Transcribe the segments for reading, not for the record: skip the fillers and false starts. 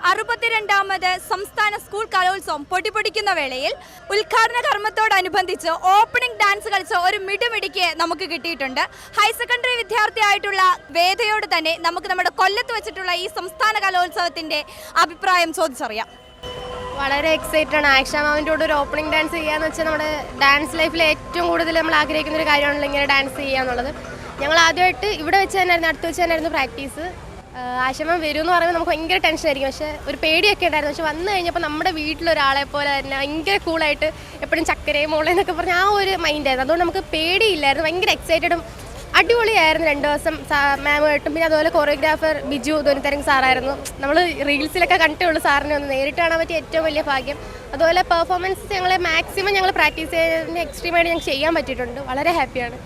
62ാമത് സംസ്ഥാന സ്കൂൾ കലോത്സവം പൊടിപൊടിക്കുന്ന വേളയിൽ ഉദ്ഘാടന കർമ്മത്തോടനുബന്ധിച്ച് ഓപ്പണിംഗ് ഡാൻസ് കളിച്ച ഒരു മിടുമിടിക്ക് നമുക്ക് കിട്ടിയിട്ടുണ്ട്. ഹയർ സെക്കൻഡറി വിദ്യാർത്ഥിയായിട്ടുള്ള വേദയോട് തന്നെ നമുക്ക് നമ്മുടെ കൊല്ലത്ത് വെച്ചിട്ടുള്ള ഈ സംസ്ഥാന കലോത്സവത്തിന്റെ അഭിപ്രായം ചോദിച്ചറിയാം. വളരെ എക്സൈറ്റഡ് ആണ്. ആയിഷ മാമിൻ്റെ കൂടെ ഒരു ഓപ്പണിംഗ് ഡാൻസ് ചെയ്യാന്ന് വെച്ചാൽ നമ്മുടെ ഡാൻസ് ലൈഫിൽ ഏറ്റവും കൂടുതൽ നമ്മൾ ആഗ്രഹിക്കുന്ന ഒരു കാര്യമാണല്ലോ ഇങ്ങനെ ഡാൻസ് ചെയ്യുക എന്നുള്ളത്. ഞങ്ങൾ ആദ്യമായിട്ട് ഇവിടെ വെച്ച് തന്നെയായിരുന്നു, അടുത്ത് വെച്ച് തന്നെയായിരുന്നു പ്രാക്ടീസ്. ആയിഷ മാം വരും എന്ന് പറയുമ്പോൾ നമുക്ക് ഭയങ്കര ടെൻഷനായിരിക്കും, പക്ഷേ ഒരു പേടിയൊക്കെ ഉണ്ടായിരുന്നു. പക്ഷെ വന്നു കഴിഞ്ഞപ്പോൾ നമ്മുടെ വീട്ടിലൊരാളെ പോലെ തന്നെ ഭയങ്കര കൂളായിട്ട് എപ്പോഴും ചക്കരയും മോളെ എന്നൊക്കെ പറഞ്ഞ് ആ ഒരു മൈൻഡായിരുന്നു. അതുകൊണ്ട് നമുക്ക് പേടിയില്ലായിരുന്നു, ഭയങ്കര എക്സൈറ്റഡും അടിപൊളിയായിരുന്നു 2 ദിവസം മാമുമായിട്ടും. പിന്നെ അതുപോലെ കൊറിയോഗ്രാഫർ ബിജു ധോനിത്തരംഗ് സാറായിരുന്നു. നമ്മൾ റീൽസിലൊക്കെ കണ്ടിട്ടുള്ളൂ, സാറിനെ ഒന്ന് നേരിട്ട് കാണാൻ പറ്റിയ ഏറ്റവും വലിയ ഭാഗ്യം. അതുപോലെ പെർഫോമൻസ് മാക്സിമം പ്രാക്ടീസ് ചെയ്തതിന് എക്സ്ട്രീമായിട്ട് ഞങ്ങൾക്ക് ചെയ്യാൻ പറ്റിയിട്ടുണ്ട്. വളരെ ഹാപ്പിയാണ്.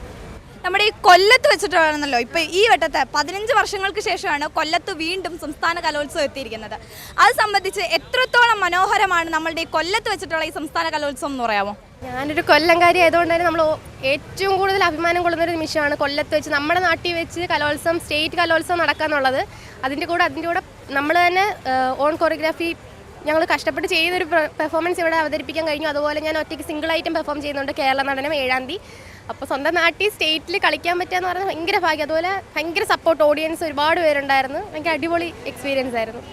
നമ്മുടെ ഈ കൊല്ലത്ത് വെച്ചിട്ടാണല്ലോ ഇപ്പോൾ ഈ വട്ടത്തെ 15 വർഷങ്ങൾക്ക് ശേഷമാണ് കൊല്ലത്ത് വീണ്ടും സംസ്ഥാന കലോത്സവം എത്തിയിരിക്കുന്നത്. അത് സംബന്ധിച്ച് എത്രത്തോളം മനോഹരമാണ് നമ്മളുടെ ഈ കൊല്ലത്ത് വെച്ചിട്ടുള്ള ഈ സംസ്ഥാന കലോത്സവം എന്ന് പറയാമോ? ഞാനൊരു കൊല്ലംകാരി ആയതുകൊണ്ട് തന്നെ നമ്മൾ ഏറ്റവും കൂടുതൽ അഭിമാനം കൊള്ളുന്നൊരു നിമിഷമാണ് കൊല്ലത്ത് വെച്ച് നമ്മുടെ നാട്ടിൽ വെച്ച് കലോത്സവം, സ്റ്റേറ്റ് കലോത്സവം നടക്കാന്നുള്ളത്. അതിൻ്റെ കൂടെ നമ്മൾ തന്നെ ഓൺ കൊറിയോഗ്രാഫി ഞങ്ങൾ കഷ്ടപ്പെട്ട് ചെയ്തൊരു പെർഫോമൻസ് ഇവിടെ അവതരിപ്പിക്കാൻ കഴിഞ്ഞു. അതുപോലെ ഞാൻ ഒറ്റയ്ക്ക് സിംഗിളായിട്ടും പെർഫോം ചെയ്യുന്നുണ്ട് കേരള നടനം 7-ാം തീയതി. അപ്പോൾ സ്വന്തം നാട്ടിൽ സ്റ്റേറ്റിൽ കളിക്കാൻ പറ്റുക എന്ന് പറഞ്ഞാൽ ഭയങ്കര ഭാഗ്യം. അതുപോലെ ഭയങ്കര സപ്പോർട്ട് ഓഡിയൻസ് ഒരുപാട് പേരുണ്ടായിരുന്നു. ഭയങ്കര അടിപൊളി എക്സ്പീരിയൻസ് ആയിരുന്നു.